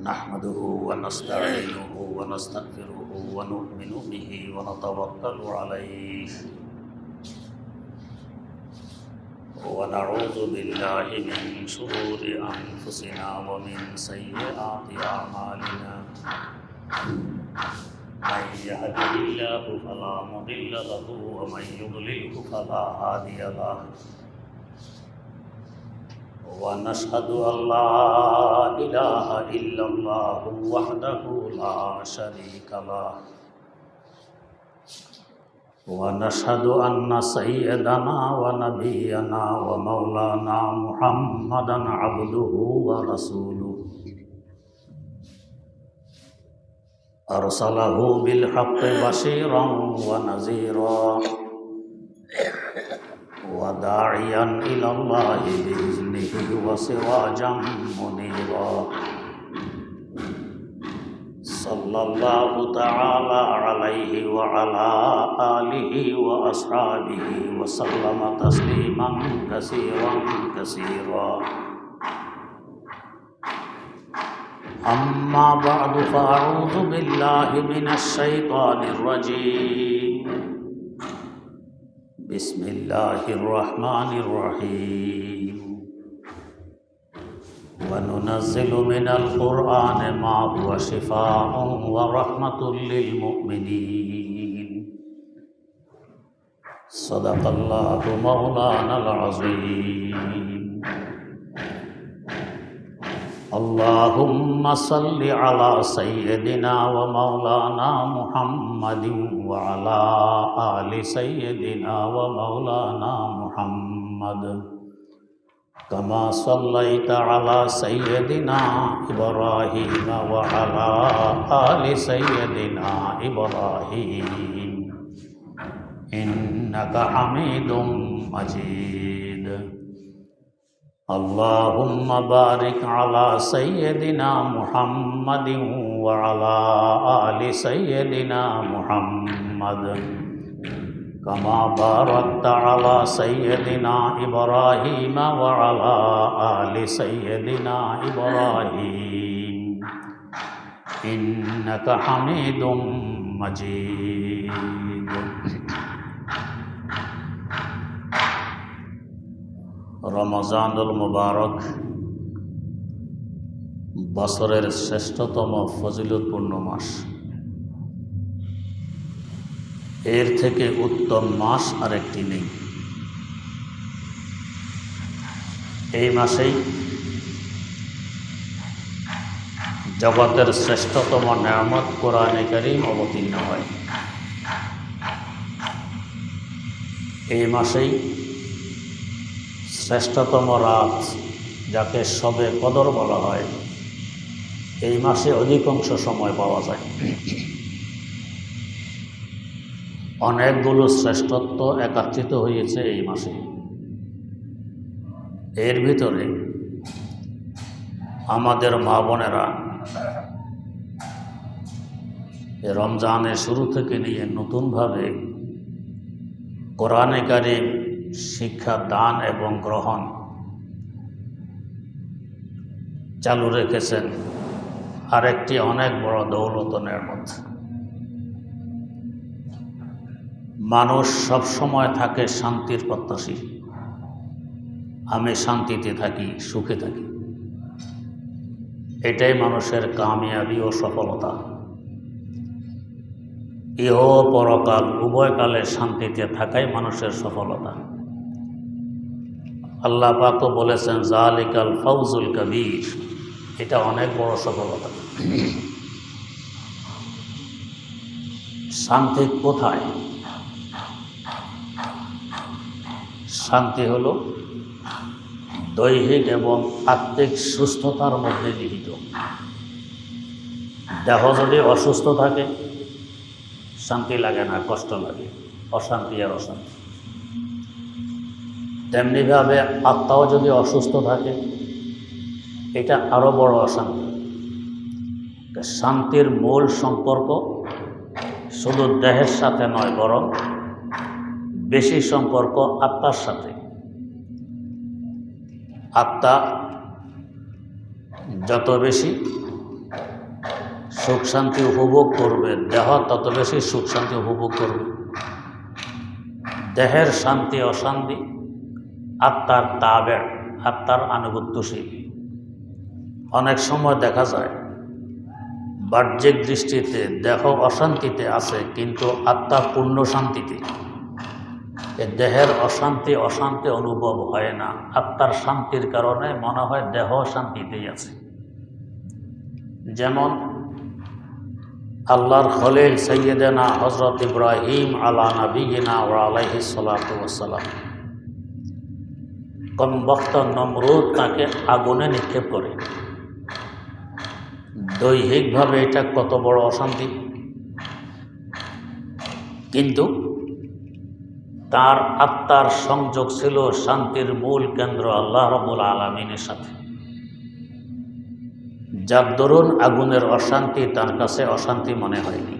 نحمده ونستعينه ونستغفره ونؤمن به ونتوكل عليه ونعوذ بالله من شرور أنفسنا ومن سيئات أعمالنا من يهده الله فلا مضل له ومن يضلله فلا هادي له ونشهد أن لا إله إلا الله وحده لا شريك له ونشهد أن سيدنا ونبينا ومولانا محمدا عبده ورسوله أرسله بالحق بشيرا ونذيرا وداعيا إلى الله بإذنه وسراجا منيرا صلى الله تعالى عليه وعلى آله وأصحابه وسلم تسليما كثيرا كثيرا أما بعد فأعوذ بالله من الشيطان الرجيم بسم الله الرحمن الرحيم وننزل من القرآن ما هو شفاء ورحمة للمؤمنين صدق الله مولانا العظيم اللهم صل على سيدنا ومولانا محمد وعلى آل سيدنا ومولانا محمد كما صليت على سيدنا إبراهيم وعلى آل سيدنا إبراهيم إنك حميد مجيد اللهم بارك على سيدنا محمد وعلى آل سيدنا محمد كما باركت على سيدنا إبراهيم وعلى آل سيدنا إبراهيم إنك حميد مجيد রমজানুল মুবারক বছরের শ্রেষ্ঠতম ফজিলতপূর্ণ মাস। এর থেকে উত্তম মাস আরেকটি নেই। এই মাসেই জগতের শ্রেষ্ঠতম নেয়ামত কোরআনে কারীম অবতীর্ণ হয়। এই মাসেই শ্রেষ্ঠতম রাত, যাকে শবে কদর বলা হয়, এই মাসে অধিকাংশ সময় পাওয়া যায়। অনেকগুলো শ্রেষ্ঠত্ব একত্রিত হয়েছে এই মাসে। এর ভিতরে আমাদের মা বোনেরা রমজানের শুরু থেকে নিয়ে নতুনভাবে কোরআনে কারীম শিক্ষা দান এবং গ্রহণ চালু রেখেছেন। আরেকটি অনেক বড় দৌলত নেয়ামত। মানুষ সব সময় থাকে শান্তির প্রত্যাশী। আমি শান্তিতে থাকি, সুখে থাকি, এটাই মানুষের কামিয়াবি ও সফলতা। ইহ পরকাল উভয়কালে শান্তিতে থাকাই মানুষের সফলতা। আল্লাহ পাকও বলেছেন জালিকাল ফাউজুল কবীর, এটা অনেক বড় সফলতা। শান্তি কোথায়? শান্তি হলো দৈহিক এবং আত্মিক সুস্থতার মধ্যে নিহিত। দেহ যদি অসুস্থ থাকে শান্তি লাগে না, কষ্ট লাগে, অশান্তি আর অশান্তি। তেমনিভাবে আত্মাও যদি অসুস্থ থাকে, এটা আরও বড় অশান্তি। শান্তির মূল সম্পর্ক শুধু দেহের সাথে নয়, বরং বেশি সম্পর্ক আত্মার সাথে। আত্মা যত বেশি সুখ শান্তি উপভোগ করবে, দেহ তত বেশি সুখ শান্তি উপভোগ করবে। দেহের শান্তি অশান্তি আত্মার তাবে, আত্মার আনুগত্যশীল। অনেক সময় দেখা যায় বাহ্যিক দৃষ্টিতে দেহ অশান্তিতে আছে, কিন্তু আত্মা পূর্ণ শান্তিতে। দেহের অশান্তি অশান্তি অনুভব হয় না, আত্মার শান্তির কারণে মনে হয় দেহ শান্তিতেই আছে। যেমন আল্লাহর খলিল সৈয়দনা হযরত ইব্রাহিম আলা নবিয়িনা ওয়া আলাইহিস সালাতু ওয়াস সালাম, কমবখ্ত নমরুদ তাকে আগুনে নিক্ষেপ করে। দৈহিকভাবে এটা কত বড় অশান্তি, কিন্তু তার আত্মার সংযোগ ছিল শান্তির মূল কেন্দ্র আল্লাহ রাব্বুল আলামিনের সাথে, যার দরুন আগুনের অশান্তি তার কাছে অশান্তি মনে হয়নি,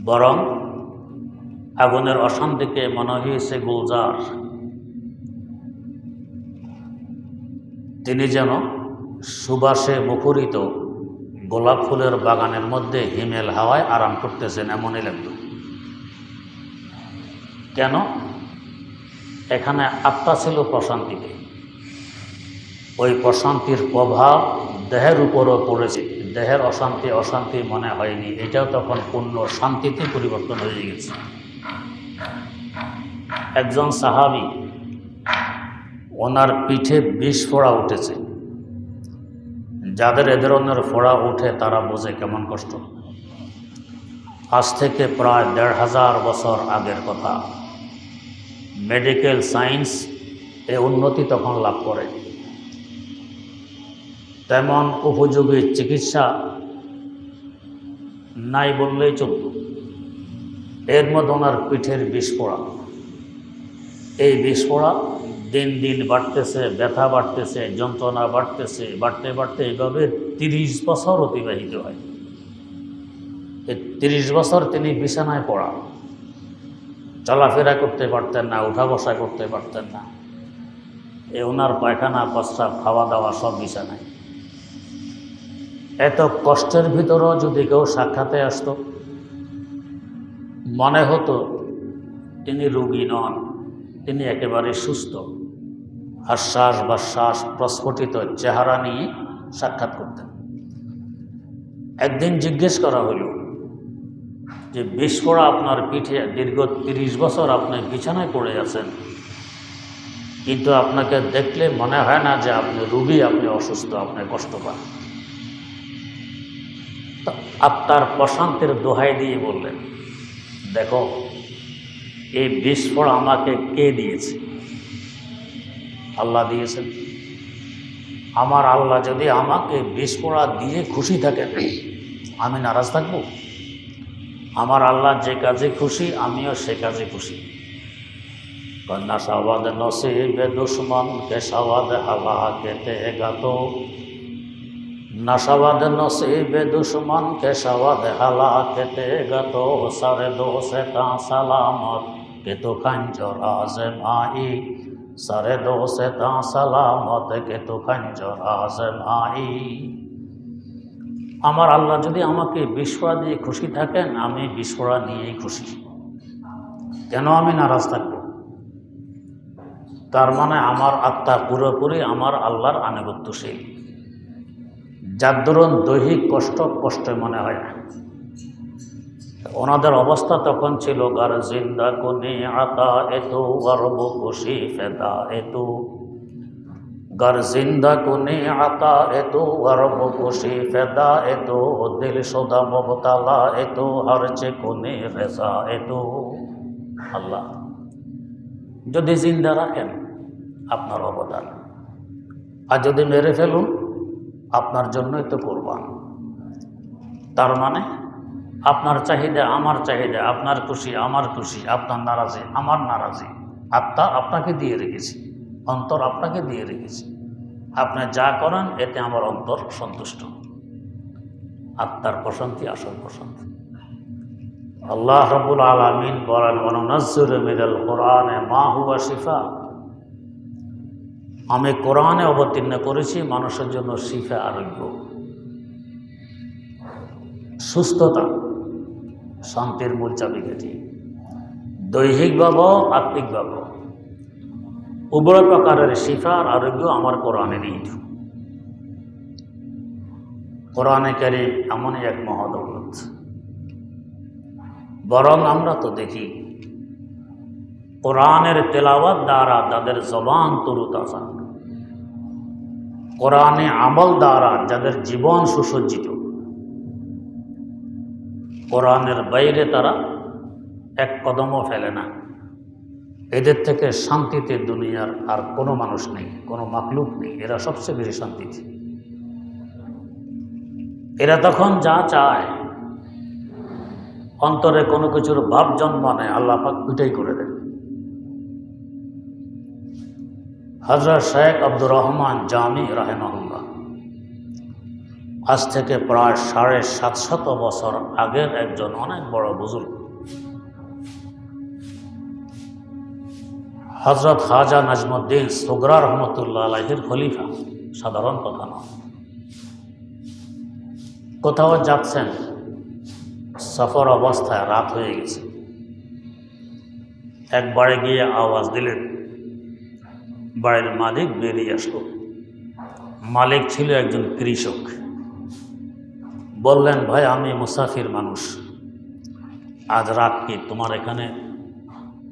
বরং আগুনের অশান্তিকে মনে হয়েছে গুলজার। তিনি যেন সুবাসে মুখরিত গোলাপ ফুলের বাগানের মধ্যে হিমেল হাওয়ায় আরাম করতেছেন, এমনই লাগত। কেন? এখানে আত্মা ছিল প্রশান্তিতে, ওই প্রশান্তির প্রভাব দেহের উপরও পড়েছে, দেহের অশান্তি অশান্তি মনে হয়নি, এটাও তখন পূর্ণ শান্তিতে পরিবর্তন হয়ে গেছে। একজন সাহাবী, ওনার পিঠে 20 ফোঁড়া উঠেছে। যাদের এ ধরনের ফোঁড়া উঠে তারা বোঝে কেমন কষ্ট। আজ থেকে প্রায় 1500 বছর আগের কথা। মেডিকেল সায়েন্স এ উন্নতি তখন লাভ করে, তেমন উপযোগী চিকিৎসা নাই বললেই চলত। এর মধ্যে ওনার পিঠের 20 ফোঁড়া। এই 20 ফোঁড়া দিন দিন বাড়তেছে, ব্যথা বাড়তেছে, যন্ত্রণা বাড়তেছে, বাড়তে বাড়তে এইভাবে 30 বছর অতিবাহিত হয়। এই 30 বছর তিনি বিছানায় পড়া, চলাফেরা করতে পারতেন না, উঠা বসা করতে পারতেন না। ওনার পায়খানা প্রস্রাব খাওয়া দাওয়া সব বিছানায়। এত কষ্টের ভিতরেও যদি কেউ সাক্ষাতে আসতো, মনে হতো তিনি রোগী নন, তিনি একেবারে সুস্থ, আশ্বাস বাশ্বাস প্রস্ফুটিত চেহারা নিয়ে সাক্ষাৎ করতেন। একদিন জিজ্ঞেস করা হলো যে 20 ফোঁড়া আপনার পিঠে, দীর্ঘ 30 বছর আপনি বিছানায় পড়ে আছেন, কিন্তু আপনাকে দেখলে মনে হয় না যে আপনি রোগী, আপনি অসুস্থ, আপনি কষ্ট পান। আত্মার প্রশান্তির দোহাই দিয়ে বললেন, দেখো এই 20 ফোঁড়া আমাকে কে দিয়েছে? আল্লাহ দিয়েছেন। আমার আল্লাহ যদি আমাকে 20 ফোঁড়া দিয়ে খুশি থাকেন, আমি নারাজ থাকব? আমার আল্লাহ যে কাজে খুশি আমিও সে কাজে খুশি। কন্যা সাওয়াদ নসিবে দুশ্মন কে সাওয়াদ হাওয়া কেতে গাতো, নাসাবাদ নসিবে দুশ্মন কে সাওয়াদ হালা কেতে গাতো, সারে দোষে তা সালামত কে তো খঞ্জর আজমাই, সারে দোষে তা সালামত কে তো খঞ্জর আজমাই। আমার আল্লাহ যদি আমাকে 20 ফোঁড়া দিয়ে খুশি থাকেন, আমি 20 ফোঁড়া নিয়েই খুশি, কেন আমি নারাজ থাকব? তার মানে আমার আত্মা পুরোপুরি আমার আল্লাহর আনুগত্যশীল, যার দরুন দৈহিক কষ্ট মনে হয় না। ওনাদের অবস্থা তখন ছিল গার জিন্দা কোনে আতা এতো গর্ব খুশি ফেদা এতো, গার জিন্দা কোনে আতা এতো গর্ব খুশি ফেদা এতো, দিল সদা মুবতালা এতো হরচে কোনে রেজা এতো। আল্লাহ যদি জিন্দা রাখেন আপনার অবদান, আর যদি মেরে ফেলুন আপনার জন্যই তো কোরবান। তার মানে আপনার চাহিদা আমার চাহিদা, আপনার খুশি আমার খুশি, আপনার নারাজি আমার নারাজি। আত্মা আপনাকে দিয়ে রেখেছি, অন্তর আপনাকে দিয়ে রেখেছি, আপনি যা করেন এতে আমার অন্তর সন্তুষ্ট। আত্মার প্রশান্তি আসল প্রশান্তি। আল্লাহ রাব্বুল আলামিন বলেন, ওয়ানুনাজ্জিলু মিনাল কুরআনি মা হুয়া শিফা, আমি কোরআনে অবতীর্ণ করেছি মানুষের জন্য শিফা, আরোগ্য। সুস্থতা শান্তির মূল চাবিকাঠি। দৈহিকভাবে আত্মিকভাবে উভয় প্রকারের শিফা আর আরোগ্য আমার কোরআনের ঈদ। কোরআনে কারীম এমনই এক মহাদৌলত। বরং আমরা তো দেখি কোরআনের তেলাওয়াত দ্বারা যাদের জবান তরুতাজা, কোরআনে আমল দ্বারা যাদের জীবন সুসজ্জিত, কোরআনের বাইরে তারা এক কদমও ফেলে না। এদের থেকে শান্তিতে দুনিয়ার আর কোনো মানুষ নেই, কোনো মাখলুক নেই। এরা সবচেয়ে বেশি শান্তিতে। এরা তখন যা চায়, অন্তরে কোনো কিছুর ভাব জন্মানে আল্লাহ পাক ওইটাই করে দেন। হযরত শেখ আব্দুর রহমান জামি রাহিমাহুল্লাহ আজ থেকে প্রায় 750 বছর আগের একজন অনেক বড় বুজুর্গ, হযরত খাজা নাজমুদ্দিন সুগরা রহমতুল্লাহ আলাইহির খলিফা। সাধারণ কথা নয়। কোথাও যাচ্ছেন, সফর অবস্থায় রাত হয়ে গেছে। একবারে গিয়ে আওয়াজ দিলেন, বাড়ির মালিক বেরিয়ে আসলো। মালিক ছিল একজন কৃষক। বললেন, ভাই আমি মুসাফির মানুষ, আজ রাত কি তোমার এখানে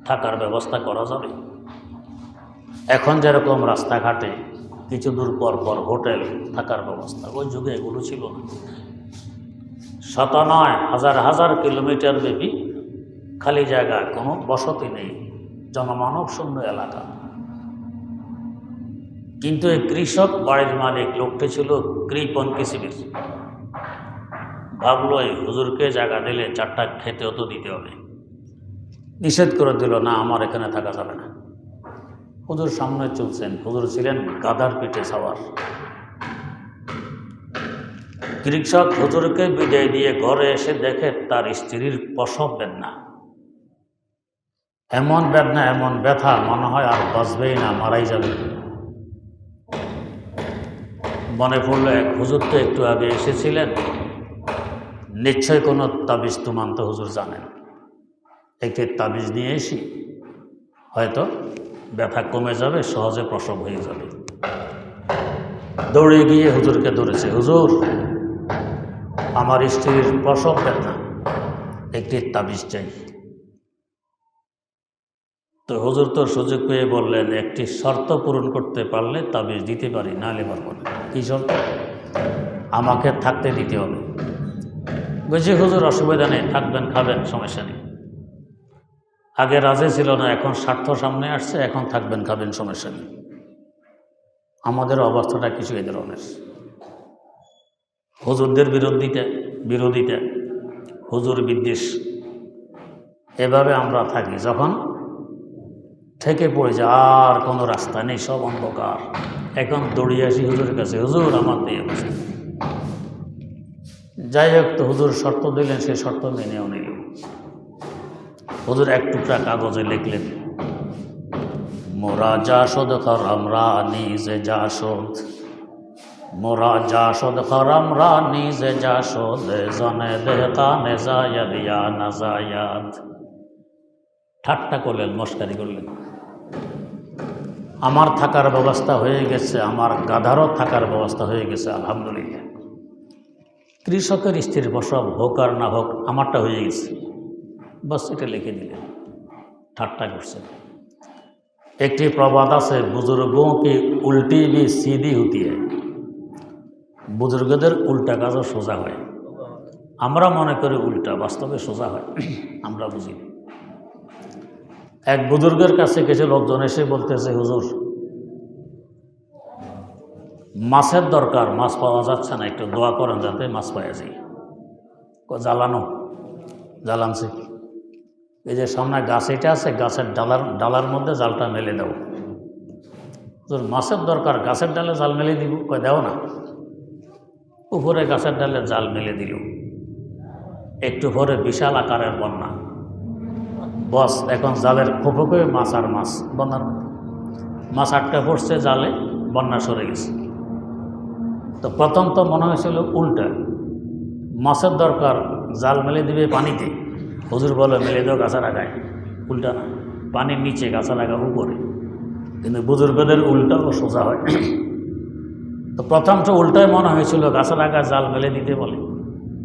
থাকার ব্যবস্থা করা যাবে? এখন যেরকম রাস্তাঘাটে কিছু দূর পর পর হোটেল থাকার ব্যবস্থা, ওই যুগে এগুলো ছিল না। শত নয়, হাজার হাজার কিলোমিটার ব্যাপী খালি জায়গা, কোনো বসতি নেই, জনমানব শূন্য এলাকা। কিন্তু এই কৃষক বাড়ির মালিক লোকটি ছিল কৃপণ কৃষিবিদ। ভাবলো এই হুজুরকে জায়গা দিলে 4টা খেতেও তো দিতে হবে। নিষেধ করে দিল, না আমার এখানে থাকা যাবে না। হুজুর সামনে চলছেন। হুজুর ছিলেন গাধার পিঠে সাওয়ার। কৃষক হুজুরকে বিদায় দিয়ে ঘরে এসে দেখে তার স্ত্রীর প্রসব বেদনা। এমন বেদনা, এমন ব্যথা, মনে হয় আর বাঁচবেই না, মারাই যাবে। মনে পড়লো এক হুজুর তো একটু আগে এসেছিলেন, নিশ্চয় কোনো তাবিজ তুমান তো হুজুর জানেন, একটি তাবিজ নিয়ে এসি, হয়তো ব্যথা কমে যাবে, সহজে প্রসব হয়ে যাবে। দৌড়ে গিয়ে হুজুরকে ধরেছে, হুজুর আমার স্ত্রীর প্রসব ব্যথা, একটি তাবিজ চাই। তো হুজুর তো সুযোগ পেয়ে বললেন, একটি শর্ত পূরণ করতে পারলে তাবিজ দিতে পারি, নাহলে পারবো না। কী শর্ত? আমাকে থাকতে দিতে হবে। বুঝি হুজুর অসুবিধা নেই, থাকবেন খাবেন, সমস্যা নেই। আগে রাজি ছিল না, এখন স্বার্থ সামনে আসছে, এখন থাকবেন খাবেন, সমস্যা নেই। আমাদের অবস্থাটা কিছু এই ধরনের। হুজুরদের বিরোধিতা, হুজুর বিদ্বেষ, এভাবে আমরা থাকি। যখন থেকে পড়ে যে আর কোনো রাস্তা নেই, সব অন্ধকার, এখন দৌড়িয়ে আসি হুজুরের কাছে, হুজুর আমার দিয়ে বসে। যাই হোক, তো হুজুর শর্ত দিলেন, সেই শর্ত মেনেও নিল। হুজুর এক টুকরা কাগজে লিখলেন, মোরা জাসদ খরমরা নিজে জাসদ, মোরা জাসদ খরমরা নিজে জাসদ, জনে দেহকানে জায়াদ ইয়া না জায়াদ। ঠাট্টা করলেন, মস্কারি করলেন। আমার থাকার ব্যবস্থা হয়ে গেছে, আমার গাধারও থাকার ব্যবস্থা হয়ে গেছে, আলহামদুলিল্লাহ। কৃষকের স্ত্রীর প্রসব হোক আর না হোক, আমারটা হয়ে গেছে, বাস এটা লিখে দিলেন। ঠাট্টা করছেন। একটি প্রবাদ আছে, বুজুর্গোं की উল্টি भी सीधी होती है। বুজুর্গদের উল্টা কাজও সোজা হয়। আমরা মনে করি উল্টা, বাস্তবে সোজা হয়, আমরা বুঝি। এক বুজুর্গের কাছে কিছু লোকজন এসে বলতেছে, হুজুর মাছের দরকার, মাছ পাওয়া যাচ্ছে না, একটু দোয়া করেন যাতে মাছ পাওয়া যায়। জ্বালানছি, এই যে সামনে গাছ এটা আছে, গাছের ডালার মধ্যে জালটা মেলে দাও। হুজুর মাছের দরকার, গাছের ডালে জাল মেলে দিব। কয় দাও না। উপরে গাছের ডালে জাল মেলে দিল। একটু পরে বিশাল আকারের বন্যা। বস এখন জালের খোপে মাছ আর মাছ, বন্যার মাছ আটকা পড়ছে জালে, বন্যা সরে গেছে। তো প্রথম তো মনে হয়েছিল উল্টা, মাছের দরকার, জাল মেলে দিবে পানিতে, হুজুর বলে মেলে দেওয়া গাছা রাখায়, উল্টা না, পানির নিচে গাছা রাখা উপরে। কিন্তু বুজুর্গদের উল্টা ও সোজা হয়। তো প্রথম তো উল্টায় মনে হয়েছিল গাছা রাখা জাল মেলে দিতে বলে,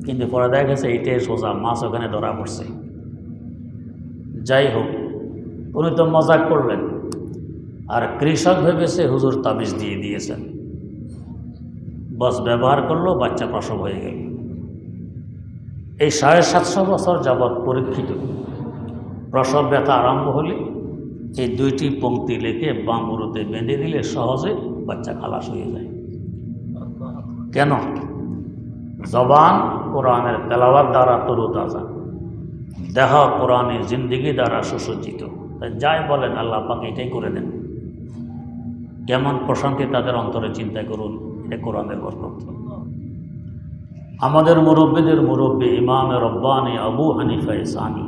কিন্তু পরে দেখা গেছে এইটাই সোজা, মাছ ওখানে ধরা পড়ছে। যাই হোক, উনি তো মজাক করলেন, আর কৃষক ভেবেছে হুজুর তাবিজ দিয়ে দিয়েছেন, বস ব্যবহার করলো, বাচ্চা প্রসব হয়ে গেল। এই 750 বছর যাবৎ পরীক্ষিত। প্রসব ব্যথা আরম্ভ হলে এই 2টি পংক্তি লিখে বাম উরুতে বেঁধে দিলে সহজে বাচ্চা খালাস হয়ে যায়। কেন? জবান কোরআনের তেলাওয়াত দ্বারা তরুতাজা, দেহ কোরআনের জিন্দিগি দ্বারা সুসজ্জিত। তাই যাই বলেন আল্লাহ পাক এটাই করে দেন। কেমন প্রশান্তি তাদের অন্তরে চিন্তা করুন, এটা কোরআনের বরকত। আমাদের মুরব্বীদের মুরব্বী ইমাম রব্বানী আবু হানিফা সানি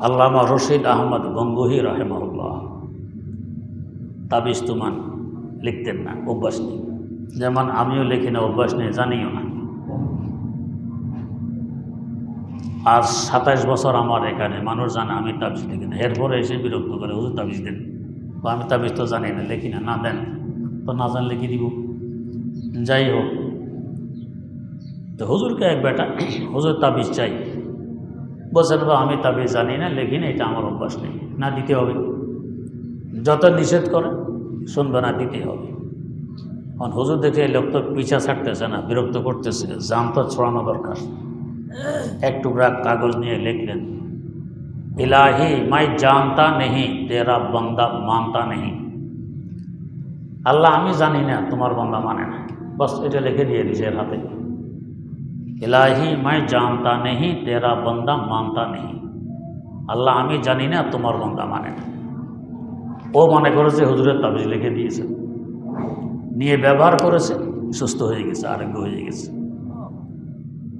আল্লামা রশিদ আহমদ গঙ্গুহি রাহেমাহুল্লাহ তাবিজ তুমান লিখতেন না, অভ্যাস নেই। যেমন আমিও লিখি না, অভ্যাস নেই, জানিও না। আজ 27 বছর আমার এখানে মানুষ জানে আমি তাবিজ লিখি না। এরপরে এসে বিরক্ত করে, হুজুর তাবিজ দেন। আমি তাবিজ তো জানি না, লিখি না। না দেন তো, না জানলে কি দিব। যাই হোক, তো হুজুরকে এক বেটা, হুজুর তাবিজ চাই, বলছেন বা আমি তাবিজ জানি না, লিখি না, এটা আমার অভ্যাস নেই। না, দিতে হবে। যত নিষেধ করে শুনবে না, দিতে হবে। কারণ হুজুর দেখে লোক তো পিছা ছাড়তেছে না, বিরক্ত করতেছে, জাম তো ছড়ানো দরকার। এক টুকরা কাগজ নিয়ে লিখলেন, ইলাহি মাই জানতা নেহি তেরা বান্দা মানতা নেহি। আল্লাহ আমি জানি না, তোমার বান্দা মানে না। বস এটা লিখে দিয়ে দিছে এর হাতে। ইলাহি মাই জানতা নেহি তেরা বান্দা মানতা নেহি। আল্লাহ আমি জানি না, তোমার বান্দা মানে না। ও মনে করেছে হুজুরের তাবিজ লিখে দিয়েছে, নিয়ে ব্যবহার করেছে, সুস্থ হয়ে গেছে, আরোগ্য হয়ে গেছে।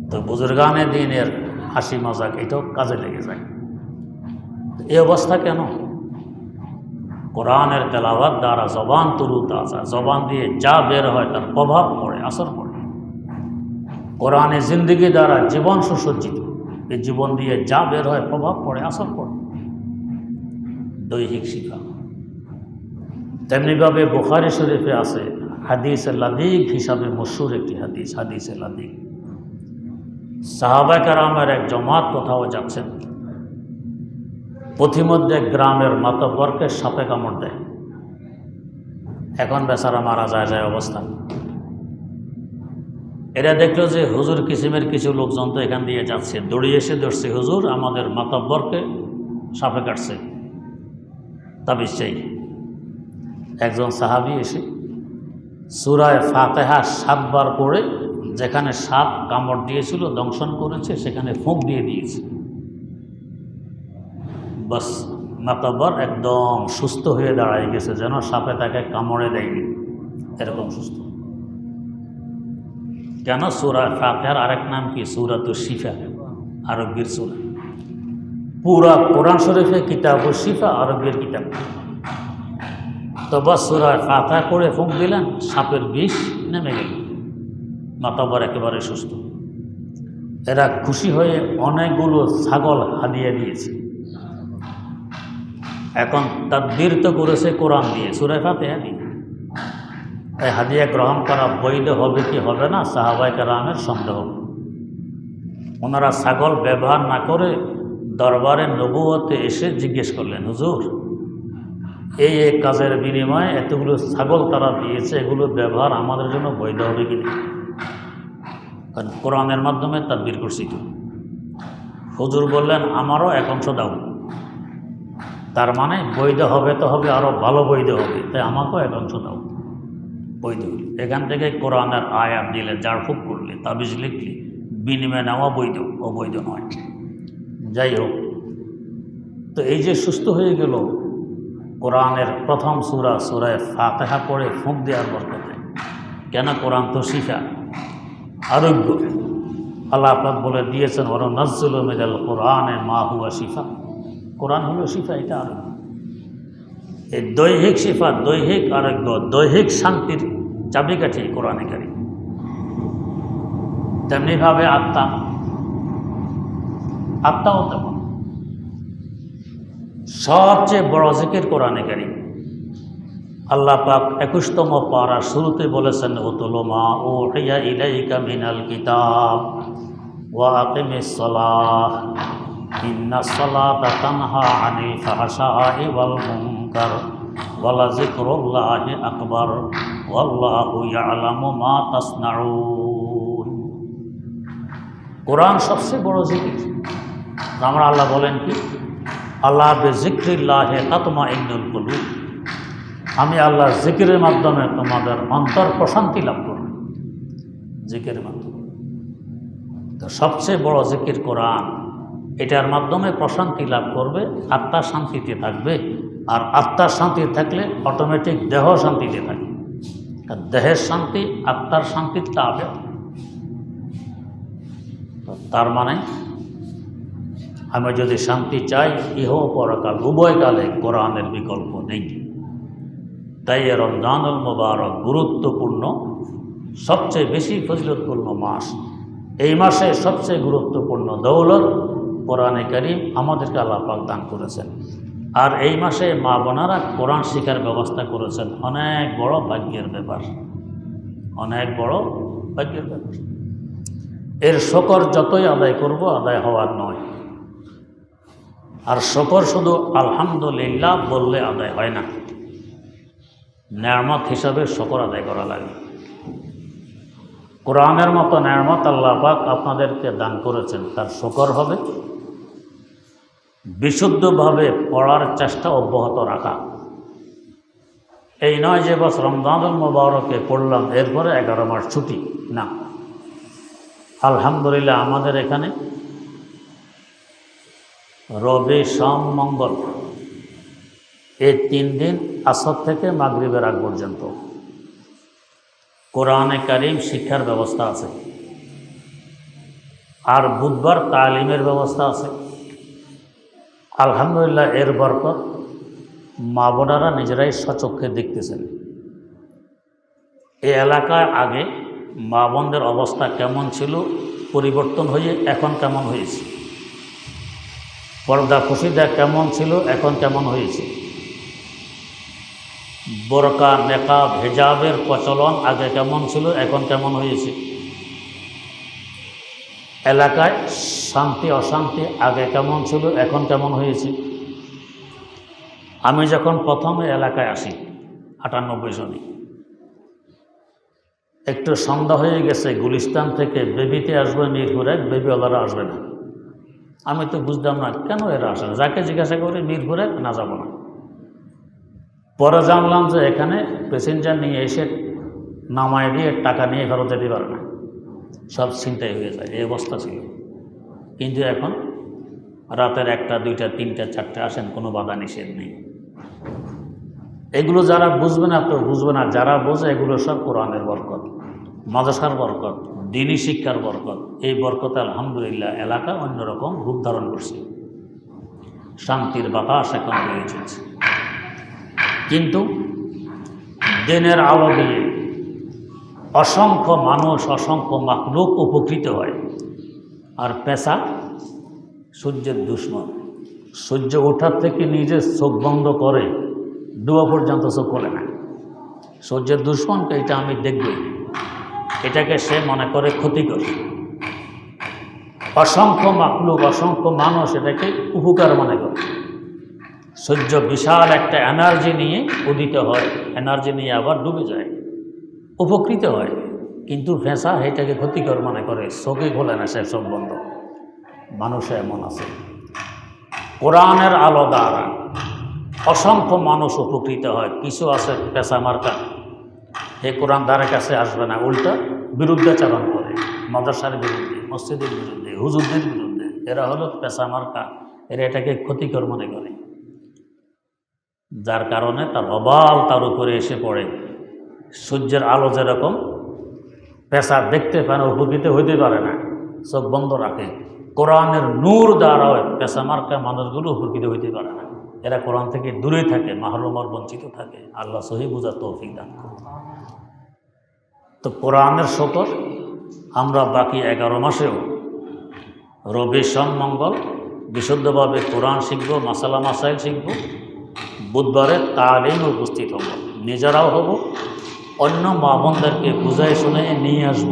তো বুজুর্গানে দিনের হাসি মজাক এটাও কাজে লেগে যায়। এই অবস্থা কেন? কোরআনের তেলাওয়াত দ্বারা জবান তরুতাজা, জবান দিয়ে যা বের হয় তার প্রভাব পড়ে, আসর পড়ে। কোরআনের জিন্দিগি দ্বারা জীবন সুসজ্জিত, এই জীবন দিয়ে যা বের হয় প্রভাব পড়ে, আসর পড়ে। দৈহিক শিক্ষা। তেমনিভাবে বুখারী শরীফে আছে হাদিসে লাদিক হিসাবে মশহুর একটি হাদিস, হাদিসে লাদিক। সাহাবায়ে কেরামের এক জমাত কোথাও যাচ্ছেন, পথিমধ্যে গ্রামের মাতব্বরকে সাপে কামড় দেয়। এখন বেচারা মারা যায় অবস্থা। এরা দেখলো যে হুজুর কিসিমের কিছু লোকজন তো এখান দিয়ে যাচ্ছে, দৌড়িয়ে এসে ধরছে, হুজুর আমাদের মাতব্বরকে সাপে কাটছে, তাবিজ চাই। একজন সাহাবী এসে সূরায়ে ফাতিহা 7 বার পড়ে যেখানে সাপ কামড় দিয়েছিল, দংশন করেছে, সেখানে ফুঁক দিয়ে দিয়েছে। বাস মাতব্বর একদম সুস্থ হয়ে দাঁড়ায় গেছে, যেন সাপে তাকে কামড়ে দেয়নি, এরকম সুস্থ। কেন? সূরায়ে ফাতিহার আরেক নাম কি? সূরাতুশ শিফা, আরোগ্যের সূরা। পুরা কোরআন শরীফে কিতাবুশ শিফা, আরোগ্যের কিতাব। তো বাস সূরায়ে ফাতিহা করে ফুঁক দিলেন, সাপের বিষ নেমে গেল, মাতব্বর একেবারে সুস্থ। এরা খুশি হয়ে অনেকগুলো ছাগল হাদিয়া দিয়েছে। এখন তাদবীর তো করেছে কোরআন দিয়ে, সূরা ফাতিহা দিয়ে। এই হাদিয়া গ্রহণ করা বৈধ হবে কি হবে না, সাহাবায়ে কেরামের সন্দেহ। ওনারা ছাগল ব্যবহার না করে দরবারে নবুয়তে এসে জিজ্ঞেস করলেন, হুজুর এই এক কাজের বিনিময়ে এতগুলো ছাগল তারা দিয়েছে, এগুলো ব্যবহার আমাদের জন্য বৈধ হবে কি না? কারণ কোরআনের মাধ্যমে তাদবীর করছি তো। হুজুর বললেন, আমারও 1 অংশ দাও। তার মানে বৈধ হবে তো হবে, আরও ভালো বৈধ হবে, তাই আমাকেও 1 অংশ দাও। বৈধ হইল। এখান থেকে কোরআনের আয়াত দিলে, জাড়ফুঁক করলে, তাবিজ লিখলে বিনিময় নেওয়া বৈধ, অবৈধ নয়। যাই হোক, তো এই যে সুস্থ হয়ে গেল কোরআনের প্রথম সূরা, সূরায়ে ফাতিহা পড়ে ফুঁক দেওয়ার বরকতে। কেন? কোরআন তো শিফা, আরোগ্য। আল্লাহ পাক বলে দিয়েছেন, ওয়ানুনাজ্জিলু মিনাল কোরআনে মা হুয়া শিফা। কোরআন হলো শিফা, এটা আরোগ্য। এই দৈহিক শিফা, দৈহিক আরোগ্য, দৈহিক শান্তির চাবিকাঠি কোরআনে কারীম। তেমনিভাবে আত্মাও তেমন। সবচেয়ে বড় জিকির কোরআনে কারীম। আল্লাহ পাক 21তম পারা শুরুতে বলেছেন, উতলু মা উহিয়া ইলাইকা মিনাল কিতাব ওয়া আকিমিস সালাহ ইন্নাস সালাতা তানহা আনিল ফাহশাই ওয়াল মুনকার ওয়া লাযিকরুল্লাহি আকবার ওয়াল্লাহু ইয়ালামু মা তাসনাউন। কোরআন সবচেয়ে বড় জিকির। আমরা আল্লাহ বলেন কি, আল্লাহ বিযিকরিল্লাহি তাতমাইন্নুল কুলুব। আমি আল্লাহর জিকিরের মাধ্যমে তোমাদের অন্তর প্রশান্তি লাভ করব, জিকিরের মাধ্যমে। তো সবচেয়ে বড় জিকির কোরআন। এটার মাধ্যমে প্রশান্তি লাভ করবে, আত্মা শান্তিতে থাকবে। আর আত্মার শান্তি থাকলে অটোমেটিক দেহ শান্তিতে থাকবে। আর দেহের শান্তি আত্মার শান্তির লাভে। তার মানে আমি যদি শান্তি চাই, ইহ পরকাল উভয়কালে কোরআনের বিকল্প নেই। তাই রমজানুল মুবারক গুরুত্বপূর্ণ, সবচেয়ে বেশি ফজিলতপূর্ণ মাস। এই মাসে সবচেয়ে গুরুত্বপূর্ণ দৌলত কোরআনে কারীম আমাদেরকে আল্লাহ পাক দান করেছেন। আর এই মাসে মা বোনারা কোরআন শিক্ষার ব্যবস্থা করেছেন। অনেক বড় ভাগ্যের ব্যাপার, অনেক বড় ভাগ্যের ব্যাপার। এর শকর যতই আদায় করব, আদায় হওয়ার নয়। আর শকর শুধু আলহামদুলিল্লাহ বললে আদায় হয় না, নেয়ামত হিসাবে শকর আদায় করা লাগে। কোরআনের মতো নেয়ামত আল্লাহ পাক আপনাদেরকে দান করেছেন, তার শকর হবে বিশুদ্ধভাবে পড়ার চেষ্টা অব্যাহত রাখা। এই নয় যে বস রমজানুল মুবারকে পড়লাম এরপরে 11 মাস ছুটি, না। আলহামদুলিল্লাহ আমাদের এখানে রবি সোম মঙ্গল এই 3 দিন আসর থেকে মাগরিবের আগ পর্যন্ত কোরআনে কারীম শিক্ষার ব্যবস্থা আছে। আর বুধবার তালিমের ব্যবস্থা আছে। আলহামদুলিল্লাহ এর বরকত মা বোনেরা নিজেরাই সচক্ষে দেখতেছেন। এই এলাকায় আগে মা বোনদের অবস্থা কেমন ছিল, পরিবর্তন হয়ে এখন কেমন হয়েছে। পর্দা খুশিদা কেমন ছিল, এখন কেমন হয়েছে। বোরকা নেকাব হিজাবের প্রচলন আগে কেমন ছিল, এখন কেমন হয়েছে। এলাকায় শান্তি অশান্তি আগে কেমন ছিল, এখন কেমন হয়েছে। আমি যখন প্রথমে এলাকায় আসি 98 সনে, একটু সন্ধ্যা হয়ে গেছে, গুলিস্তান থেকে বেবিতে আসবে মিরপুরে, বেবিওয়ালারা আসবে না। আমি তো বুঝতাম না কেন এরা আসে না। যাকে জিজ্ঞাসা করি মিরপুরে, না যাব না। পরে জানলাম যে এখানে প্যাসেঞ্জার নিয়ে এসে নামায় দিয়ে টাকা নিয়ে ফেরত যেতে পারে না, সব ছিনতাই হয়ে যায়। এই অবস্থা ছিল। কিন্তু এখন রাতের 1টা 2টা 3টা 4টা আসেন, কোনো বাধা নিষেধ নেই। এগুলো যারা বুঝবে না তো বুঝবে না, যারা বোঝে এগুলো সব কোরআনের বরকত, মাদ্রাসার বরকত, দ্বীনি শিক্ষার বরকত। এই বরকতে আলহামদুলিল্লাহ এলাকা অন্যরকম রূপ ধারণ করছে, শান্তির বাতাস এখন বয়ে চলছে। কিন্তু দিনের আলো দিয়ে অসংখ্য মানুষ, অসংখ্য মাখলুক উপকৃত হয়। আর পেশা সূর্যের দুশ্মন। সূর্য ওঠার থেকে নিজের চোখ বন্ধ করে ডুবা পর্যন্ত চোখ খোলে না। সূর্যের দুশ্মনকে এটা আমি দেখবই, এটাকে সে মনে করে ক্ষতিকর। অসংখ্য মাখলুক, অসংখ্য মানুষ এটাকে উপকার মনে করে। সূর্য বিশাল একটা এনার্জি নিয়ে উদিত হয়, এনার্জি নিয়ে আবার ডুবে যায়, উপকৃত হয়। কিন্তু ফেঁসা এটাকে ক্ষতিকর মনে করে, চোখে খোলে না, সে চোখ বন্ধ। মানুষে এমন আছে। কোরআনের আলো দ্বারা অসংখ্য মানুষ উপকৃত হয়। কিছু আছে পেশা মার্কা, এই কোরআন দ্বারের কাছে আসবে না, উল্টা বিরুদ্ধাচারণ করে, মাদ্রাসার বিরুদ্ধে, মসজিদের বিরুদ্ধে, হুজুরদের বিরুদ্ধে। এরা হলো পেশা মার্কা, এরা এটাকে ক্ষতিকর মনে করে। যার কারণে তার অবাল তার উপরে এসে পড়ে। সূর্যের আলো যেরকম পেশা দেখতে পায় না, উপকৃত হইতে পারে না, চোখ বন্ধ রাখে। কোরআনের নূর দ্বারা পেশা মার্কা মানুষগুলো উপকৃত হইতে পারে না। এরা কোরআন থেকে দূরে থাকে, মাহরুম আর বঞ্চিত থাকে। আল্লাহ সহি বুঝার তৌফিক দান করুন। তো কোরআনের শকর আমরা বাকি 11 মাসেও রবি সোম মঙ্গল বিশুদ্ধভাবে কোরআন শিখব, মাসালা মাসাইল শিখব, বুধবারে তালিম উপস্থিত হব, নিজেরাও হব, অন্য মা বোনদেরকে বুঝাই শুনে নিয়ে আসব।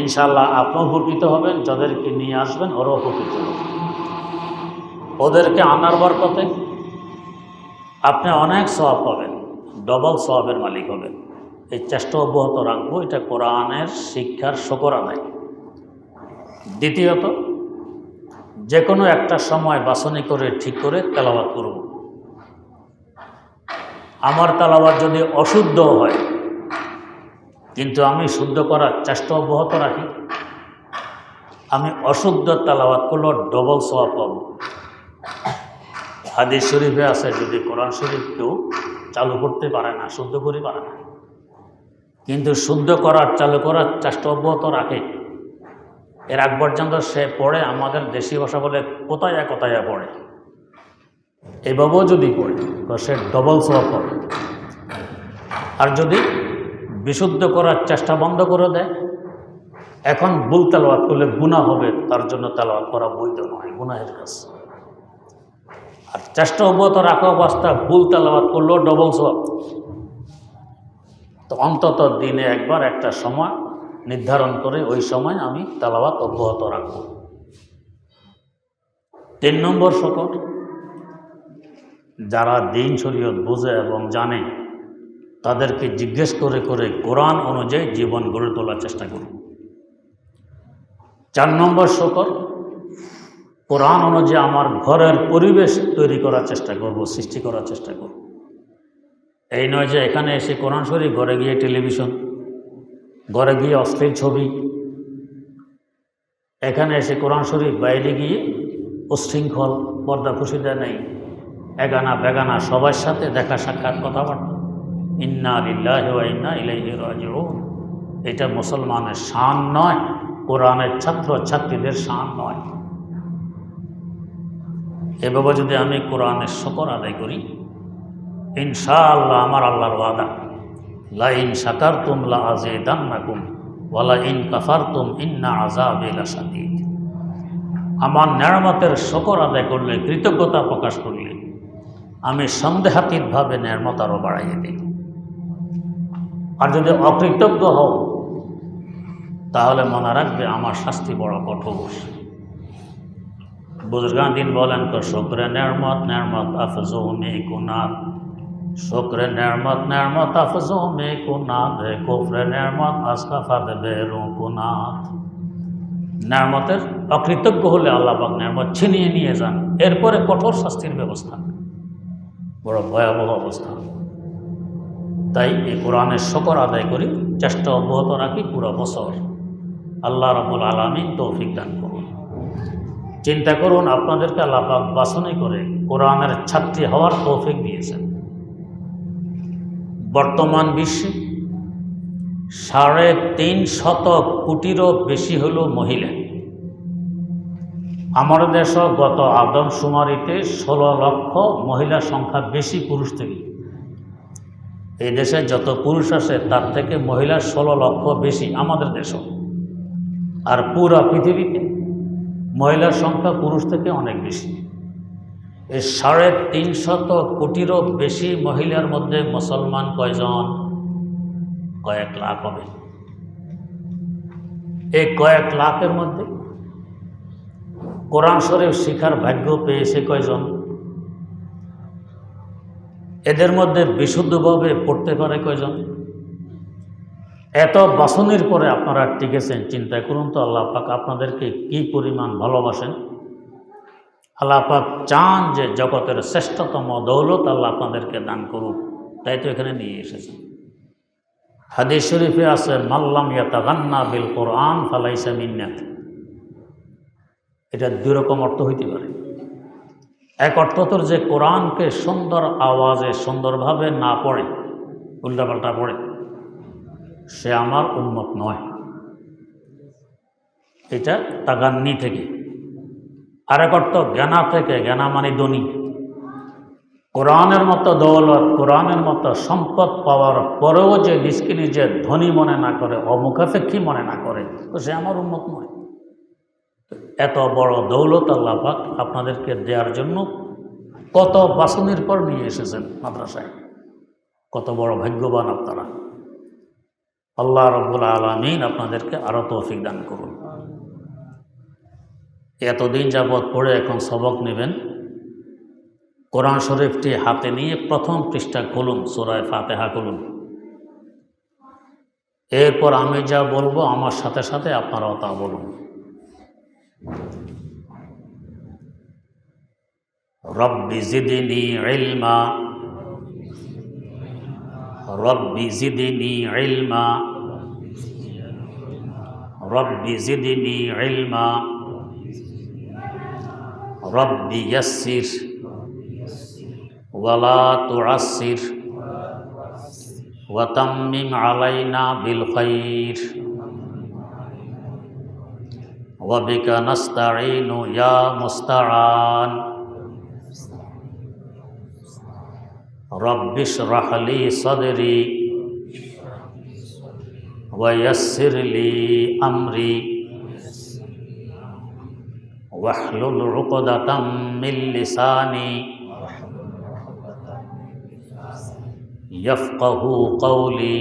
ইনশাআল্লাহ আপনিও উপকৃত হবেন, যাদেরকে নিয়ে আসবেন ওরাও উপকৃত হবেন। ওদেরকে আনার বরকতে আপনি অনেক সওয়াব পাবেন, ডবল সওয়াবের মালিক হবেন। এই চেষ্টা অব্যাহত রাখবো, এটা কোরআনের শিক্ষার শকর আদায়। দ্বিতীয়ত, যে কোনো একটা সময় বাছনি করে ঠিক করে তেলাওয়াত করব। আমার তেলাওয়াত যদি অশুদ্ধ হয় কিন্তু আমি শুদ্ধ করার চেষ্টা অব্যাহত রাখি, আমি অশুদ্ধ তেলাওয়াত করলেও ডবল সওয়াব পাব। হাদিস শরীফে আছে, যদি কোরআন শরীফ কেউ চালু করতে পারে না, শুদ্ধ করে পারে না, কিন্তু শুদ্ধ করার চালু করার চেষ্টা অব্যাহত রাখে, এর আগ পর্যন্ত সে পড়ে, আমাদের দেশি ভাষা বলে কোথায় কোথায় পড়ে, এভাবেও যদি পড়ে তো সে ডবল সওয়াব পাবে। আর যদি বিশুদ্ধ করার চেষ্টা বন্ধ করে দেয়, এখন ভুল তেলাওয়াত করলে গুনাহ হবে, তার জন্য তেলাওয়াত করা বৈধ নয়, গুনাহের কাজ। আর চেষ্টা অব্যাহত রাখা অবস্থা ভুল তেলাওয়াত করলেও ডবল সওয়াব। তো অন্তত দিনে একবার একটা সময় নির্ধারণ করে ওই সময় আমি তেলাওয়াত অব্যাহত রাখব। 3 নম্বর শকর, যারা দ্বীন শরীয়ত বোঝে এবং জানে তাদেরকে জিজ্ঞেস করে করে কোরআন অনুযায়ী জীবন গড়ে তোলার চেষ্টা করব। 4 নম্বর শকর, কোরআন অনুযায়ী আমার ঘরের পরিবেশ তৈরি করার চেষ্টা করব, সৃষ্টি করার চেষ্টা করব। এই নয় যে এখানে এসে কোরআন শরীফ, ঘরে গিয়ে টেলিভিশন, ঘরে গিয়ে অশ্লীল ছবি, এখানে এসে কোরআন শরীফ, বাইরে গিয়ে উচ্ছৃঙ্খল পর্দা খুশিদা নেই, এগানা বেগানা সবার সাথে দেখা সাক্ষাৎ কথাবার্তা। ইন্না লিল্লাহি ওয়া ইন্না ইলাইহি রাজিউন। এটা মুসলমানের শান নয়, কোরআনের ছাত্র ছাত্রীদের শান নয়। এভাবে যদি আমি কোরআনের শকর আদায় করি, ইনশাআল্লাহ আমার আল্লাহর ওয়াদা, লা ইন শাকারতুম লা আযীদান্নাকুম ওয়া লা ইন কাফারতুম ইন্না আযাবি লাশাদীদ। আমার নেয়ামতের শকর আদায় করলে, কৃতজ্ঞতা প্রকাশ করলে আমি সন্দেহাতীতভাবে নেয়ামত আরও বাড়াইয়ে দিই। আর যদি অকৃতজ্ঞ হও তাহলে মনে রাখবে আমার শাস্তি বড় কঠোর। বুজুর্গান দিন বলেন, শুকরে নেয়ামত নেয়ামত আফজু মে গুনাহ, শুকরে নেয়ামত নেয়ামত আফজু মে গুনাহ, কুফরে নেয়ামত আসকাফা দেবে রুকুনাহ। নেয়ামতের অকৃতজ্ঞ হলে আল্লাহ পাক নেয়ামত ছিনিয়ে নিয়ে যান, এরপরে কঠোর শাস্তির ব্যবস্থা, বড় ভয়াবহ অবস্থা। তাই এই কোরআনের শকর আদায় করি, চেষ্টা অব্যাহত রাখি পুরো বছর। আল্লাহ রাব্বুল আলামিন তৌফিক দান করুন। চিন্তা করুন, আপনাদেরকে আল্লাহ পাক বাছনি করে কোরআনের ছাত্রী হওয়ার তৌফিক দিয়েছেন। বর্তমান বিশ্বে 350 কোটিরও বেশি হলো মহিলা। আমাদের দেশে গত আদমশুমারিতে 16 লক্ষ মহিলা সংখ্যা বেশি পুরুষ থেকে। এই দেশে যত পুরুষ আছে তার থেকে মহিলা 16 লক্ষ বেশি আমাদের দেশে। আর পুরা পৃথিবীতে মহিলার সংখ্যা পুরুষ থেকে অনেক বেশি। এই 350 কোটিরও বেশি মহিলার মধ্যে মুসলমান কয়জন? কয়েক লাখ হবে। এই কয়েক লাখের মধ্যে কোরআন শরীফ শিখার ভাগ্য পেয়েছে কয়জন? এদের মধ্যে বিশুদ্ধভাবে পড়তে পারে কয়জন? এত বাছনির পরে আপনারা টিকেছেন। চিন্তা করুন তো, আল্লাহ পাক আপনাদেরকে কি পরিমাণ ভালোবাসেন। আল্লাহ পাক চান যে জগতের শ্রেষ্ঠতম দৌলত আল্লাহ আপনাদেরকে দান করুক, তাই তো এখানে নিয়ে এসেছেন। হাদিস শরীফে আছে, মাল্লাম ইয়াতাগান্না বিল কোরআন ফালাইসা মিন্নাত। এটা 2 রকম অর্থ হইতে পারে। এক অর্থ তোর যে কোরআনকে সুন্দর আওয়াজে সুন্দরভাবে না পড়ে, উল্টাপাল্টা পড়ে, সে আমার উম্মত নয়। এটা তাগান্নি থেকে। আরেক অর্থ জ্ঞানা থেকে, জ্ঞানা মানে ধনী, কোরআনের মতো দৌলত, কোরআনের মতো সম্পদ পাওয়ার পরেও যে নিজকে নিজে ধনী মনে না করে, অমুখাপেক্ষী মনে না করে, তো সে আমার উম্মত নয়। এত বড় দৌলত আল্লাহ পাক আপনাদেরকে দেওয়ার জন্য কত বাছনির পর নিয়ে এসেছেন মাদ্রাসায়। কত বড় ভাগ্যবান আপনারা। আল্লাহ রাব্বুল আলামিন আপনাদেরকে আরো তৌফিক দান করুন। এতদিন যাবৎ পড়ে এখন সবক নেবেন। কোরআন শরীফটি হাতে নিয়ে প্রথম পৃষ্ঠা খুলুন, সূরা ফাতিহা খুলুন। এরপর আমি যা বলবো আমার সাথে সাথে আপনারাও তা বলুন। রব্বি জিদনি ইলমা, রব্বি জিদনি ইলমা, রব্বি জিদনি ইলমা, রব্বি ইয়াসসির ওয়ালা তুআসসির ওয়া তাম্মিম আলাইনা বিল খাইর ওয়া বিকা নাস্তাঈনু ইয়া মুস্তাআন। রব্বি ইশরাহ লি সাদরি ওয়া ইয়াসসির লি আমরি ওয়াহলুল উকদাতাম মিন লিসানি ইয়াফকাহু কওলি।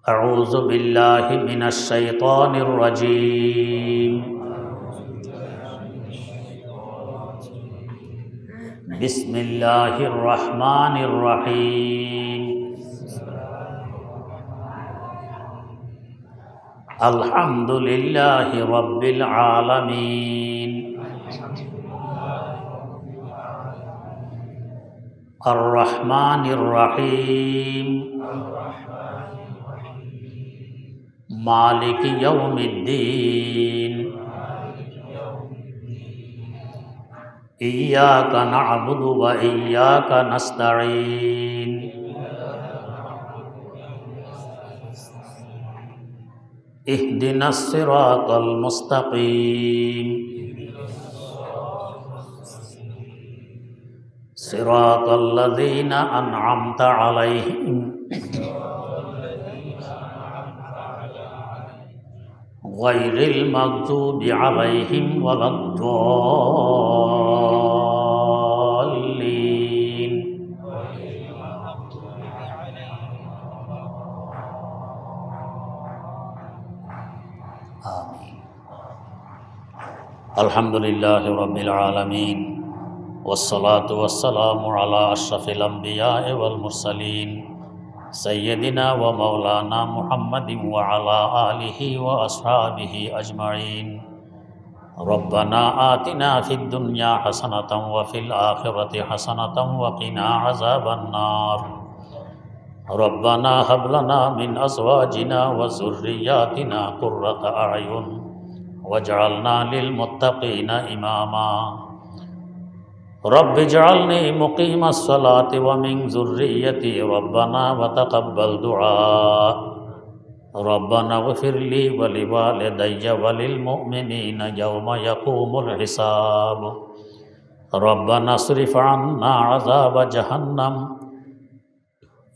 আউযু বিল্লাহি মিনাশ শাইতানির রাজীম। বিসমিল্লাহির রহমানির রহিম। আলহামদুলিল্লাহি রাব্বিল আলামিন। আর রহমানির রহিম। মালিক ইয়াউমিদ্দিন। ইয়্যাকা না'বুদু ওয়া ইয়্যাকা নাস্তাঈন। ইহদিনাস সিরাতাল মুস্তাকিম। সিরাতাল লাযীনা আন'আমতা আলাইহিম গায়রিল মাগদুবি আলাইহিম ওয়ালাদ-দাল্লিন। আমিন। আলহামদুলিল্লাহি রাব্বিল আলামিন ওয়াসসালাতু ওয়াসসালামু আলা আশরাফিল আমবিয়া'i ওয়াল মুরসালিন সাইয়্যিদিনা ওয়া মাওলানা মুহাম্মাদিন ওয়া আলা আলিহি ওয়া আসহাবিহি আজমাইন। রব্বানা আতিনা ফিদ দুনিয়া হাসানাতাও ওয়া ফিল আখিরাতি হাসানাতাও ওয়া কিনা আযাবান নার। রব্বানা হাব লানা মিন আজওয়াজিনা ওয়া যুররিয়্যাতিনা কুররাতা আ'য়ুন ওয়াজআলনা লিল মুত্তাকিনা ইমামা। রব্বি ইজআলনি মুকিমাস সালাতি ওয়া মিন যুররিয়্যাতি রব্বানা ওয়া তাকাব্বাল দুআ। রব্বানা ইগফির লি ওয়া লিওয়ালিদাইয়া ওয়া লিল মুমিনিনা ইয়াওমা ইয়াকুমুল হিসাব। রব্বানা ইসরিফ আন্না আযাবা জাহান্নাম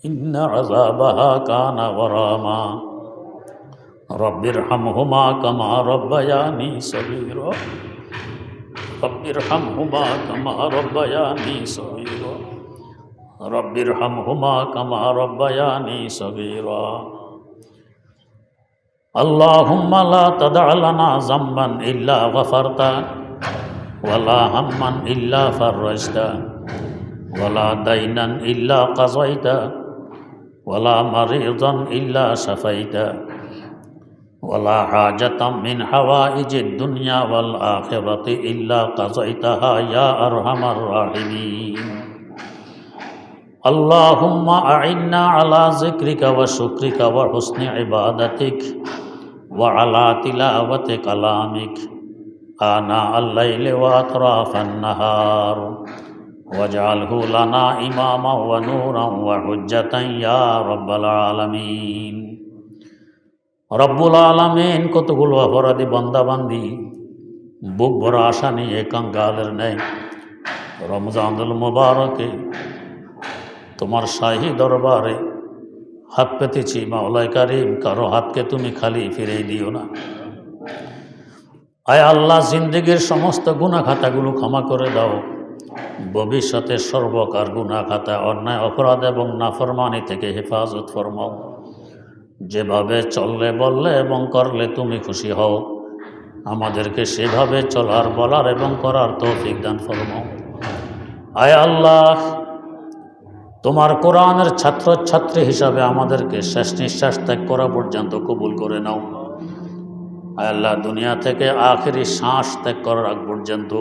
ইন্না আযাবাহা কানা গরামা। রব্বিরহামহুমা কামা রব্বায়ানি সগীরা। রব্বিরহামহুমা কামা রব্বায়ানি সগীরা। রব্বিরহামহুমা কামা রব্বায়ানি সগীরা। আল্লাহুম্মা লা তাদা লানা যামবান ইল্লা গফারতা ওয়ালা হাম্মান ইল্লা ফাররাজতা ওয়ালা দাইনান ইল্লা কাযাইতা ওয়ালা মারিদান ইল্লা শাফাইতা ওয়ালা হাজাতাম মিন হাওয়াইজিদ দুনিয়া ওয়াল আখিরাতি ইল্লা কাযাইতাহা ইয়া আরহামার রাহিমিন। আল্লাহুম্মা আ'ইন্না আলা যিকরিকা ওয়া শুকরিকা ওয়া হুসনি ইবাদাতিক ওয়া আলা তিলাওয়াতি কালামিক আনা আল-লাইলি ওয়া আতরাফান নাহার ওয়াজআলহু লানা ইমামান ওয়া নূরান ওয়া হুজ্জাতান ইয়া রাব্বাল আলামিন। রব্বুল আলামিন কতগুলো অপরাধী বান্দাবান্দি বুক ভরা আশা নিয়ে কাঙ্গালের ন্যায় রমজানুল মুবারকে তোমার শাহী দরবারে হাত পেতেছি মাওলাই কারিম, কারো হাতকে তুমি খালি ফিরে দিও না। আয় আল্লাহ, জিন্দেগির সমস্ত গুনাহ খাতাগুলো ক্ষমা করে দাও। ভবিষ্যতে সর্বকার গুনাহ খাতা, অন্যায় অপরাধ এবং নাফরমানি থেকে হেফাজত ফরমাও। যেভাবে চললে বললে এবং করলে তুমি খুশি হও, আমাদেরকে সেভাবে চলার, বলার এবং করার তৌফিক দান ফরমাও। আয় আল্লাহ, তোমার কোরআনের ছাত্রছাত্রী হিসাবে আমাদেরকে শেষ নিঃশ্বাস ত্যাগ করা পর্যন্ত কবুল করে নাও। আয় আল্লাহ, দুনিয়া থেকে আখেরি শ্বাস ত্যাগ করার আগ পর্যন্ত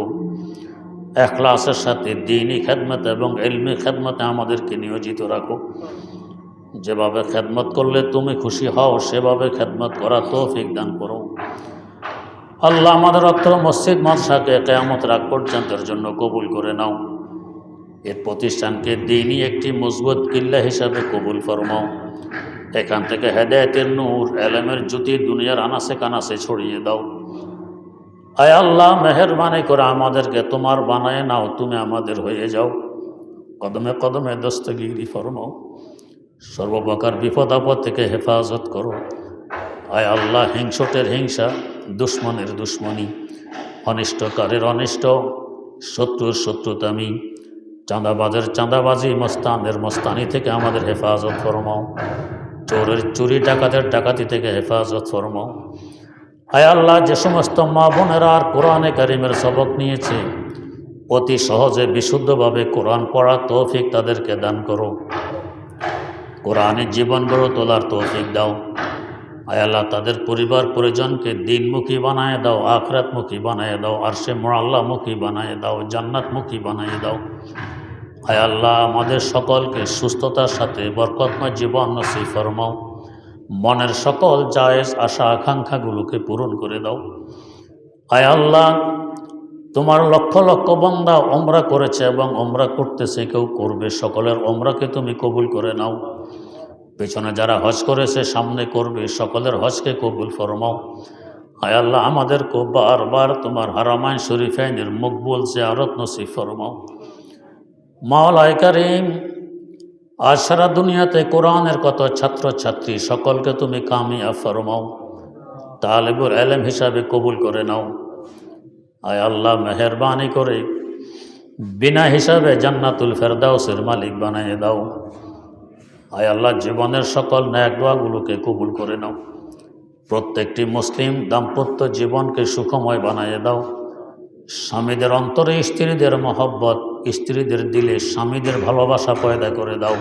ইখলাসের সাথে দ্বীনি খেদমত এবং ইলমি খেদমতে আমাদেরকে নিয়োজিত রাখো। যেভাবে খেদমত করলে তুমি খুশি হও, সেভাবে খেদমত করা তৌফিক দান করো। আল্লাহ, আমাদের অত্র মসজিদ মাদ্রাসাকে কিয়ামত রাত পর্যন্তের জন্য কবুল করে নাও। এর প্রতিষ্ঠানকে দ্বীনি একটি মজবুত কিল্লা হিসাবে কবুল ফরমাও। এখান থেকে হেদায়েতের নূর, এলেমের জ্যোতি দুনিয়ার আনাসে কানাসে ছড়িয়ে দাও। আয় আল্লাহ, মেহেরবানি করে আমাদেরকে তোমার বানায় নাও, তুমি আমাদের হয়ে যাও। কদমে কদমে দস্তগিরি ফরমাও। সর্বপ্রকার বিপদ আপদ থেকে হেফাজত করো। আয় আল্লাহ, হিংসুটের হিংসা, দুশ্মনের দুশ্মনী, অনিষ্টকারের অনিষ্ট, শত্রুর শত্রুতামি, চাঁদাবাজের চাঁদাবাজি, মস্তানের মস্তানি থেকে আমাদের হেফাজত ফরমাও। চোরের চুরি, ডাকাতের ডাকাতি থেকে হেফাজত ফরমাও। আয় আল্লাহ, যে সমস্ত মা বোনেরা আর কোরআনে কারিমের সবক নিয়েছে, অতি সহজে বিশুদ্ধভাবে কোরআন পড়ার তৌফিক তাদেরকে দান করো। কোরআনের জীবন গড়ে তোলার তৌফিক দাও। আয় আল্লাহ, তাদের পরিবার পরিজনকে দিনমুখী বানায় দাও, আখিরাতমুখী বানায় দাও, আরশে মুআল্লামুখী বানায় দাও, জান্নাতমুখী বানায় দাও। আয় আল্লাহ, আমাদের সকলকে সুস্থতার সাথে বরকতময় জীবন নসিব ফরমাও। মনের সকল জায়েজ আশা আকাঙ্ক্ষাগুলোকে পূরণ করে দাও। আয় আল্লাহ, তোমার লক্ষ লক্ষ বান্দা ওমরা করেছে এবং ওমরা করতেছে, কেউ করবে, সকলের ওমরাকে তুমি কবুল করে নাও। পেছনে যারা হজ করেছে, সামনে করবে, সকলের হজকে কবুল ফরমাও। আয় আল্লাহ, আমাদেরকে বারবার তোমার হারামাইন শরীফাইনের মকবুল জিয়ারত নসিব ফরমাও। মাওলাই কারীম, আজ সারা দুনিয়াতে কোরআনের কত ছাত্রছাত্রী, সকলকে তুমি কামিয়াব ফরমাও, তালেবুল ইলম হিসাবে কবুল করে নাও। আয় আল্লাহ, মেহেরবানি করে বিনা হিসাবে জান্নাতুল ফেরদাউসের মালিক বানিয়ে দাও। আয় আল্লাহ, জীবনের সকল নেক দোয়াগুলোকে কবুল করে নাও। প্রত্যেকটি মুসলিম দাম্পত্য জীবনকে সুখময় বানিয়ে দাও। স্বামীদের অন্তরে স্ত্রীদের মহব্বত, স্ত্রীদের দিলে স্বামীদের ভালোবাসা পয়দা করে দাও।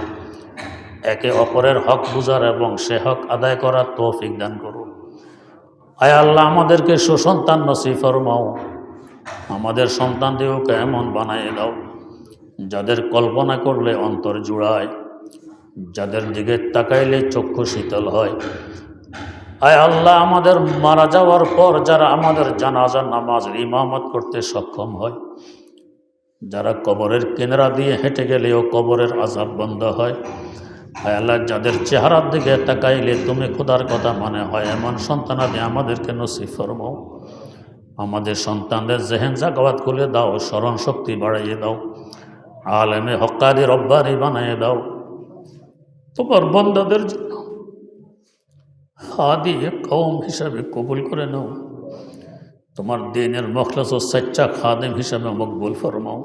একে অপরের হক বুঝার এবং সে হক আদায় করার তৌফিক দান করো। আয় আল্লাহ, আমাদেরকে সুসন্তান নসিব ফরমাও। আমাদের সন্তানদেরকে এমন বানিয়ে দাও যাদের কল্পনা করলে অন্তর জুড়ায়, যাদের দিকে তাকাইলে চক্ষু শীতল হয়। আয় আল্লাহ, আমাদের মারা যাওয়ার পর যারা আমাদের জানাজার নামাজের ইমামত করতে সক্ষম হয়, যারা কবরের কিনারা দিয়ে হেঁটে গেলেও কবরের আযাব বন্ধ হয়। আয় আল্লাহ, যাদের চেহারার দিকে তাকাইলে তুমি খোদার কথা মনে হয়, এমন সন্তানাদি আমাদেরকে নসিব ফরমাও। আমাদের সন্তানদের জেহেন জাগাওয়াত খুলে দাও, স্মরণ শক্তি বাড়াইয়ে দাও, আলেমে হক্কানি রব্বানি বানিয়ে দাও। তোমার বান্দাদের জন্য হাদি কওম হিসাবে কবুল করে নাও। তোমার দ্বীনের মুখলিস ও সচ্চা খাদেম হিসাবে মকবুল ফরমাও।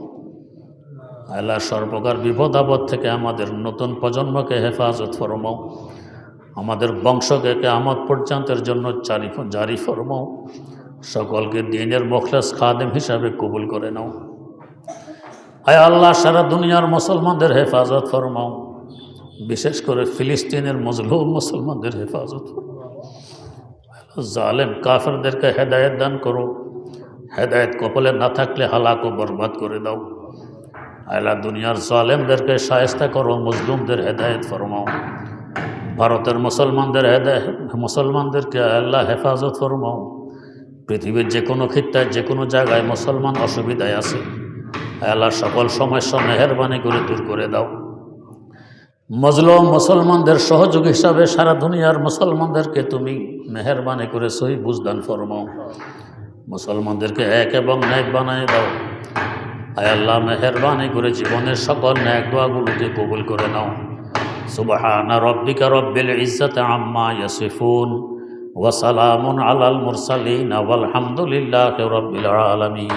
আল্লাহ, সর্বপ্রকার বিপদ আপদ থেকে আমাদের নতুন প্রজন্মকে হেফাজত ফরমাও। আমাদের বংশকে কিয়ামত পর্যন্তের জন্য জারি ফরমাও। সকলকে দ্বীনের মুখলিস খাদেম হিসাবে কবুল করে নাও। আয় আল্লাহ, সারা দুনিয়ার মুসলমানদের হেফাজত ফরমাও। বিশেষ করে ফিলিস্তিনের মজলুম মুসলমানদের হেফাজত ফরমাও। জালেম কাফেরদেরকে হেদায়েত দান করো। হেদায়েত কপালে না থাকলে হালাক ও বরবাদ করে দাও। আল্লাহ, দুনিয়ার জালেমদেরকে শায়েস্তা করো, মজলুমদের হেদায়েত ফরমাও। ভারতের মুসলমানদেরকে আল্লাহ হেফাজত ফরমাও। পৃথিবীর যে কোনো খিত্তায়, যে কোনো জায়গায় মুসলমান অসুবিধায় আছে, আল্লাহ সকল সমস্যা মেহেরবানি করে দূর করে দাও। মজলুম মুসলমানদের সহযোগী হিসাবে সারা দুনিয়ার মুসলমানদেরকে তুমি মেহেরবানি করে সহি বুঝদান ফরমাও। মুসলমানদেরকে এক এবং ন্যাক বানিয়ে দাও। আয় আল্লাহ মেহেরবানি করে জীবনের সকল নেক দোয়াগুলোকে কবুল করে নাও। সুবহানা রব্বিকা রব্বিল ইজ্জাতি আম্মা ইয়াসিফুন ওয়া সালামুন আলাল মুরসালিন ওয়াল হামদুলিল্লাহি রাব্বিল আলামিন।